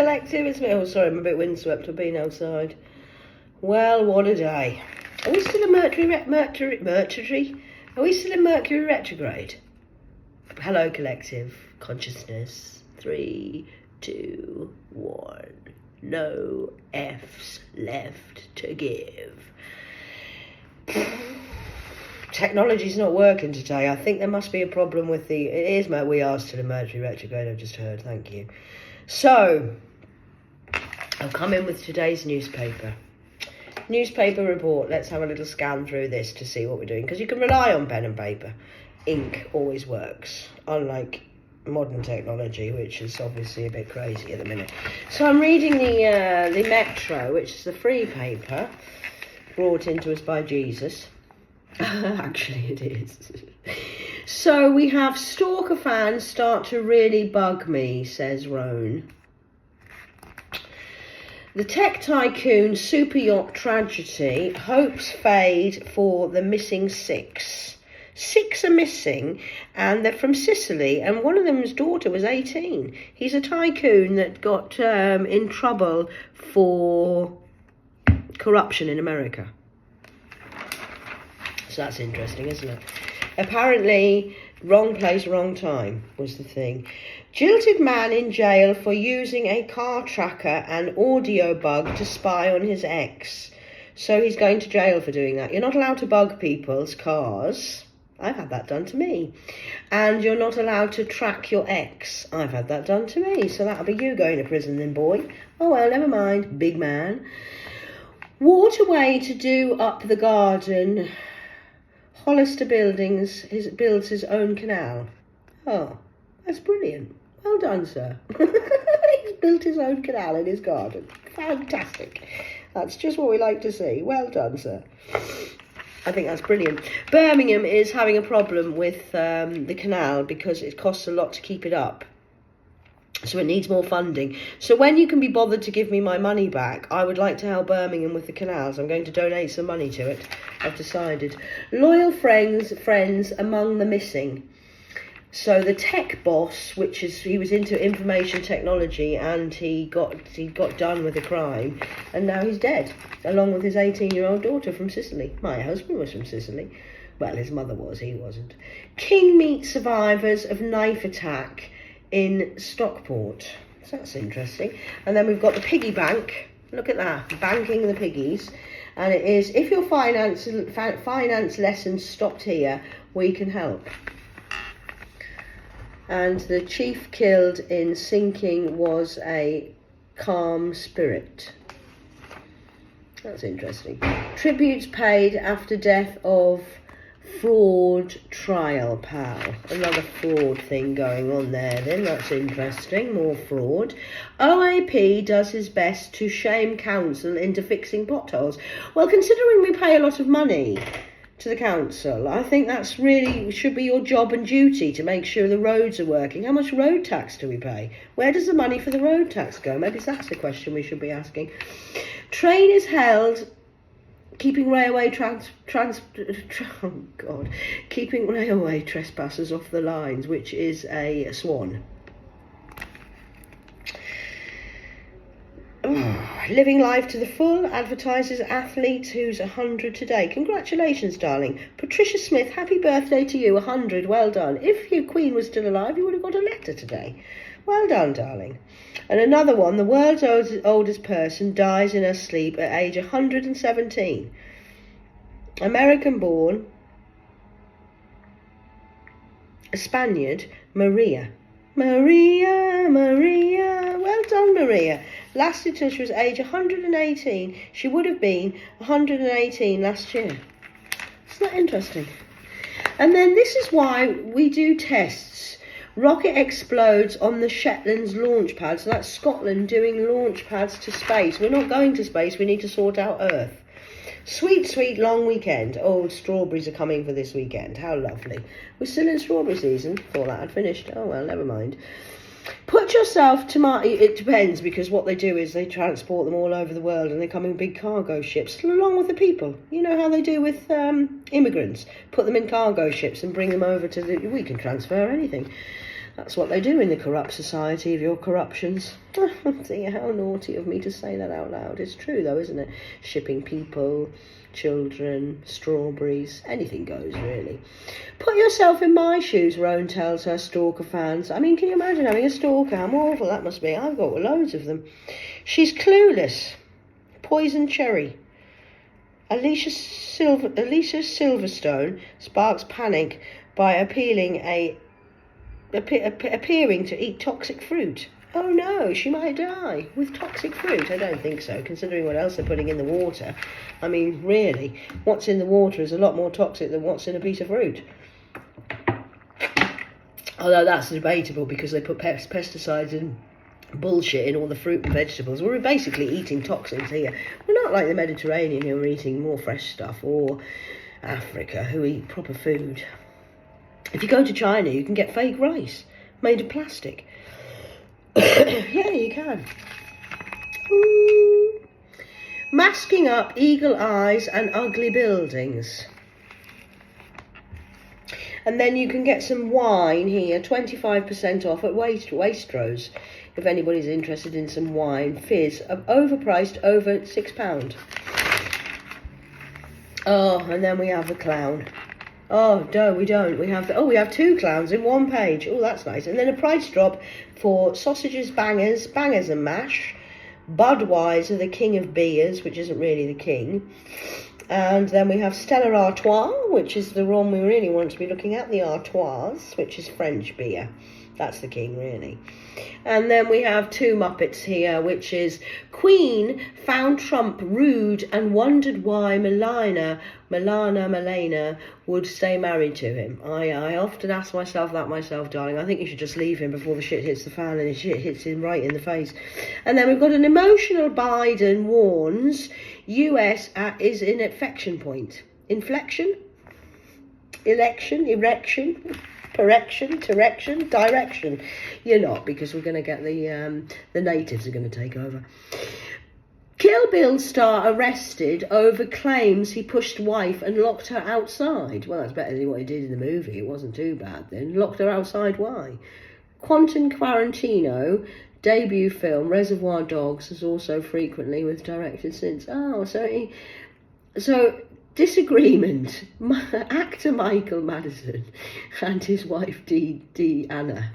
Collective, it's me. Oh, sorry, I'm a bit windswept. I've been outside. Well, what a day. Are we still in Mercury? Are we still in Mercury retrograde? Hello, Collective Consciousness. 3, 2, 1. No F's left to give. Technology's not working today. I think there must be a problem with the... It is, we are still in Mercury retrograde, I've just heard. Thank you. So, I'll come in with today's newspaper. Newspaper report. Let's have a little scan through this to see what we're doing. Because you can rely on pen and paper. Ink always works. Unlike modern technology, which is obviously a bit crazy at the minute. So I'm reading the Metro, which is the free paper brought into us by Jesus. Actually, it is. So we have stalker fans start to really bug me, says Roan. The tech tycoon super yacht tragedy, hopes fade for the missing 6. 6 are missing, and they're from Sicily, and one of them's daughter was 18. He's a tycoon that got in trouble for corruption in America. So that's interesting, isn't it? Apparently, wrong place, wrong time was the thing. Jilted man in jail for using a car tracker and audio bug to spy on his ex. So he's going to jail for doing that. You're not allowed to bug people's cars. I've had that done to me. And you're not allowed to track your ex. I've had that done to me. So that'll be you going to prison then, boy. Oh well, never mind, big man. Waterway to do up the garden. Hollister builds his own canal. Oh, that's brilliant. Well done, sir. He's built his own canal in his garden. Fantastic. That's just what we like to see. Well done, sir. I think that's brilliant. Birmingham is having a problem with the canal because it costs a lot to keep it up. So it needs more funding. So when you can be bothered to give me my money back, I would like to help Birmingham with the canals. I'm going to donate some money to it. I've decided. Loyal friends among the missing. So the tech boss, he was into information technology, and he got done with a crime, and now he's dead, along with his 18-year-old daughter from Sicily. My husband was from Sicily. Well, his mother was, he wasn't. King meets survivors of knife attack in Stockport. So that's interesting. And then we've got the piggy bank. Look at that, banking the piggies. And it is, if your finance lessons stopped here, we can help. And the chief killed in sinking was a calm spirit. That's interesting. Tributes paid after death of fraud trial, pal. Another fraud thing going on there then. That's interesting. More fraud. OAP does his best to shame council into fixing potholes. Well, considering we pay a lot of money to the council, I think that's really should be your job and duty to make sure the roads are working. How much road tax do we pay? Where does the money for the road tax go? Maybe that's the question we should be asking. Train is held keeping railway keeping railway trespassers off the lines, which is a swan. Living life to the full advertises athlete who's 100 today. Congratulations, darling. Patricia Smith, happy birthday to you, 100. Well done. If your queen was still alive, you would have got a letter today. Well done, darling. And another one, the world's oldest person dies in her sleep at age 117. American-born, a Spaniard, Maria. Maria. Well done, Maria. Lasted till she was age 118. She would have been 118 last year. Isn't that interesting? And then this is why we do tests. Rocket explodes on the Shetlands launch pad. So that's Scotland doing launch pads to space. We're not going to space. We need to sort out Earth. Sweet long weekend. Oh, strawberries are coming for this weekend. How lovely. We're still in strawberry season. Thought that had finished. Oh, well, never mind. Put yourself to it depends, because what they do is they transport them all over the world and they come in big cargo ships along with the people. You know how they do with immigrants. Put them in cargo ships and bring them over to we can transfer anything. That's what they do in the corrupt society of your corruptions. Dear, how naughty of me to say that out loud. It's true though, isn't it? Shipping people, children, strawberries, anything goes really. Put yourself in my shoes, Roan tells her stalker fans. I mean, can you imagine having a stalker? How awful that must be. I've got loads of them. She's clueless. Poison cherry. Alicia Silverstone sparks panic by appearing to eat toxic fruit. Oh no, she might die with toxic fruit. I don't think so, considering what else they're putting in the water. I mean, really, what's in the water is a lot more toxic than what's in a piece of fruit. Although that's debatable because they put pesticides and bullshit in all the fruit and vegetables. We're basically eating toxins here. We're not like the Mediterranean who are eating more fresh stuff, or Africa who eat proper food. If you go to China, you can get fake rice made of plastic. Yeah, you can. Ooh. Masking up eagle eyes and ugly buildings. And then you can get some wine here, 25% off at Waitrose, if anybody's interested in some wine. Fizz, overpriced, over £6. Oh, and then we have the clown. Oh, no, we don't. We have two clowns in one page. Oh, that's nice. And then a price drop for sausages, bangers and mash. Budweiser, the king of beers, which isn't really the king. And then we have Stella Artois, which is the one we really want to be looking at, the Artois, which is French beer. That's the king, really. And then we have two Muppets here, which is Queen found Trump rude and wondered why Melania would stay married to him. I often ask myself that myself, darling. I think you should just leave him before the shit hits the fan and the shit hits him right in the face. And then we've got an emotional Biden warns US is in inflection point. Inflection? Election? Erection? Correction, direction. You're not, because we're going to get the natives are going to take over. Kill Bill star arrested over claims he pushed wife and locked her outside. Well, that's better than what he did in the movie. It wasn't too bad then. Locked her outside, why? Quentin Tarantino debut film Reservoir Dogs has also frequently was directed since. Oh, so disagreement. Actor Michael Madison and his wife Anna.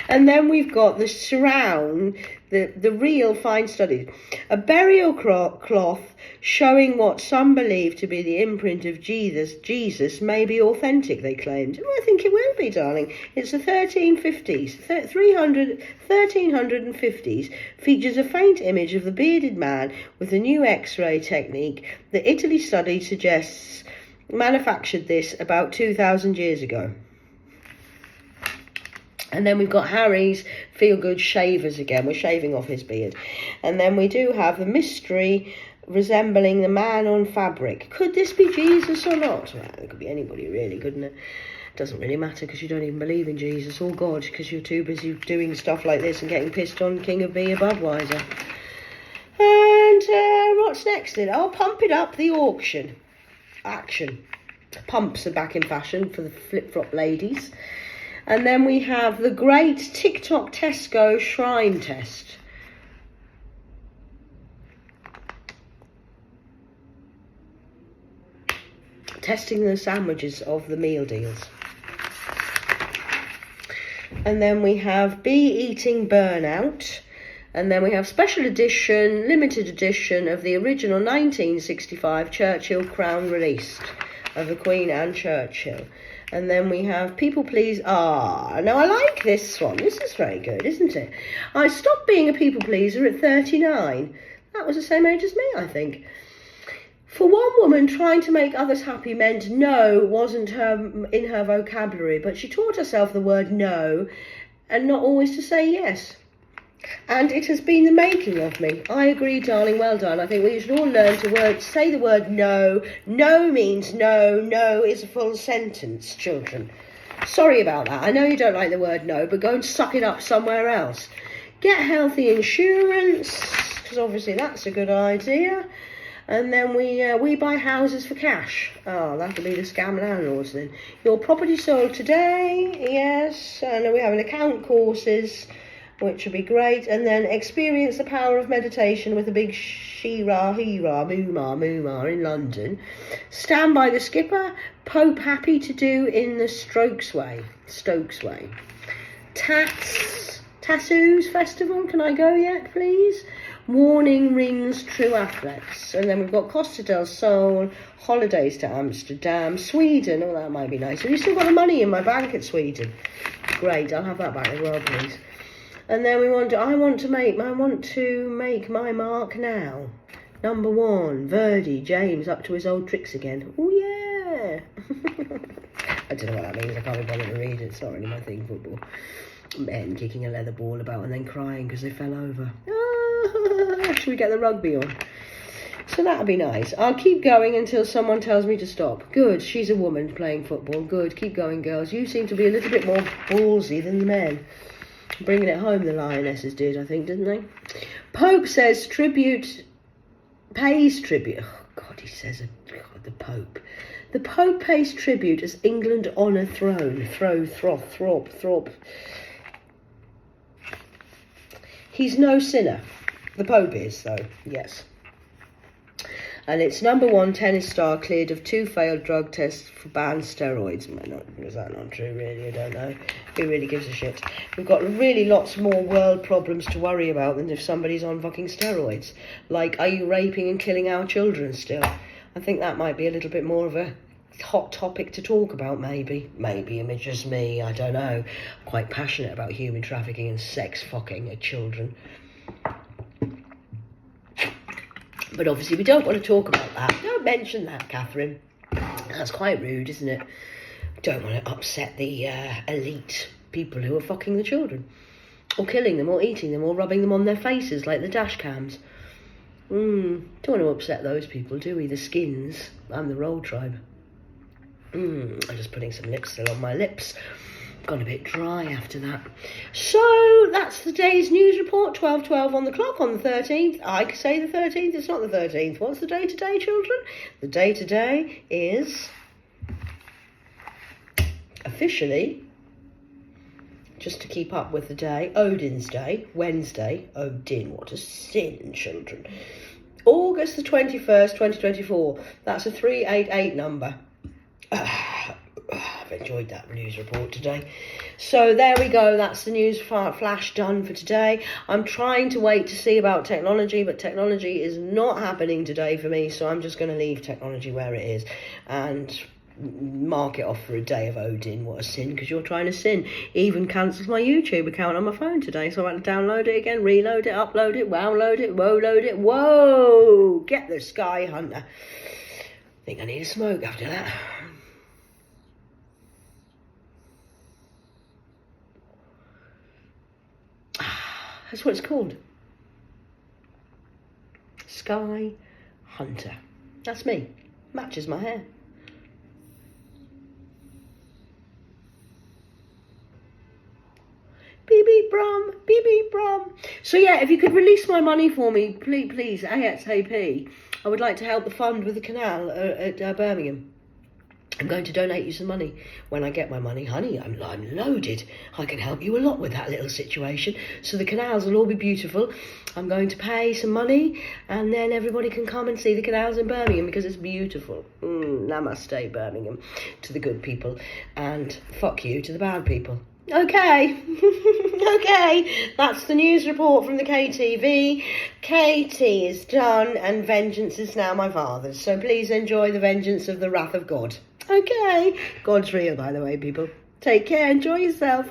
And then we've got the surround, the real fine studies. A burial cloth showing what some believe to be the imprint of Jesus may be authentic, they claimed. Well, I think it will be, darling. It's the 1350s, features a faint image of the bearded man with a new X-ray technique that Italy study suggests manufactured this about 2,000 years ago. And then we've got Harry's feel-good shavers again. We're shaving off his beard. And then we do have the mystery resembling the man on fabric. Could this be Jesus or not? Well, it could be anybody, really, couldn't it? Doesn't really matter because you don't even believe in Jesus or God, because you're too busy doing stuff like this and getting pissed on King of Beer Budweiser. And what's next then? Oh, Pump It Up, the auction. Action. Pumps are back in fashion for the flip-flop ladies. And then we have the great TikTok Tesco shrine test. Testing the sandwiches of the meal deals. And then we have Bee Eating Burnout. And then we have special edition, limited edition of the original 1965 Churchill crown released of the Queen and Churchill. And then we have People Please. Now I like this one. This is very good, isn't it? I stopped being a people pleaser at 39. That was the same age as me, I think. For one woman, trying to make others happy meant no wasn't in her vocabulary, but she taught herself the word no and not always to say yes. And it has been the making of me. I agree, darling. Well done. I think we should all learn to say the word no. No means no. No is a full sentence, children. Sorry about that. I know you don't like the word no, but go and suck it up somewhere else. Get healthy insurance, because obviously that's a good idea. And then we buy houses for cash. Oh, that'll be the scam landlords then. Your property sold today, yes. And we have an account courses, which would be great. And then experience the power of meditation with a big Shira, Hira, Muma in London. Stand by the skipper. Pope happy to do in the Stokes way. Tassoos Festival, can I go yet, please? Warning rings true athletes. And then we've got Costa del Sol, holidays to Amsterdam, Sweden. Oh, that might be nice. Have you still got the money in my bank at Sweden? Great, I'll have that back as well, please. And then I want to make my mark now. Number 1, Verdi, James up to his old tricks again. Oh yeah. I don't know what that means. I can't be bothered to read it. It's not really my thing, football. Men kicking a leather ball about and then crying because they fell over. Should we get the rugby on? So that'll be nice. I'll keep going until someone tells me to stop. Good, she's a woman playing football. Good, keep going, girls. You seem to be a little bit more ballsy than the men. Bringing it home, the Lionesses did, I think, didn't they? Pope says pays tribute. Oh, God, he says, God, the Pope. The Pope pays tribute as England on a throne. Throp. He's no sinner. The Pope is, though, yes. And it's number 1 tennis star cleared of 2 failed drug tests for banned steroids. Is that not true, really? I don't know. Who really gives a shit? We've got really lots more world problems to worry about than if somebody's on fucking steroids. Like, are you raping and killing our children still? I think that might be a little bit more of a hot topic to talk about, maybe. Maybe it's just me, I don't know. I'm quite passionate about human trafficking and sex fucking of children. But obviously we don't want to talk about that. Don't mention that, Catherine. That's quite rude, isn't it? Don't want to upset the elite people who are fucking the children. Or killing them, or eating them, or rubbing them on their faces like the dash cams. Don't want to upset those people, do we? The skins. I'm the roll tribe. I'm just putting some lip still on my lips. Gone a bit dry after that. So that's the day's news report. 12:12 on the clock on the 13th. I could say the 13th. It's not the 13th. What's the day today, children? The day today is officially, just to keep up with the day, Odin's Day. Wednesday. Odin. What a sin, children. August the 21st, 2024. That's a 388 number. I've enjoyed that news report today. So there we go. That's the news flash done for today. I'm trying to wait to see about technology, but technology is not happening today for me. So I'm just going to leave technology where it is and mark it off for a day of Odin. What a sin, because you're trying to sin. Even cancelled my YouTube account on my phone today. So I had to download it again, reload it, upload it, download it, load it. Whoa! Get the Sky Hunter. I think I need a smoke after that. That's what it's called. Sky Hunter. That's me. Matches my hair. Beep beep brum, beep beep brum. So yeah, if you could release my money for me, please, ASAP. I would like to help the fund with the canal at Birmingham. I'm going to donate you some money when I get my money. Honey, I'm loaded. I can help you a lot with that little situation. So the canals will all be beautiful. I'm going to pay some money and then everybody can come and see the canals in Birmingham because it's beautiful. Namaste, Birmingham, to the good people. And fuck you to the bad people. Okay. Okay, that's the news report from the KTV. KT is done and vengeance is now my father's. So please enjoy the vengeance of the wrath of God. Okay, God's real, by the way, people. Take care, enjoy yourself.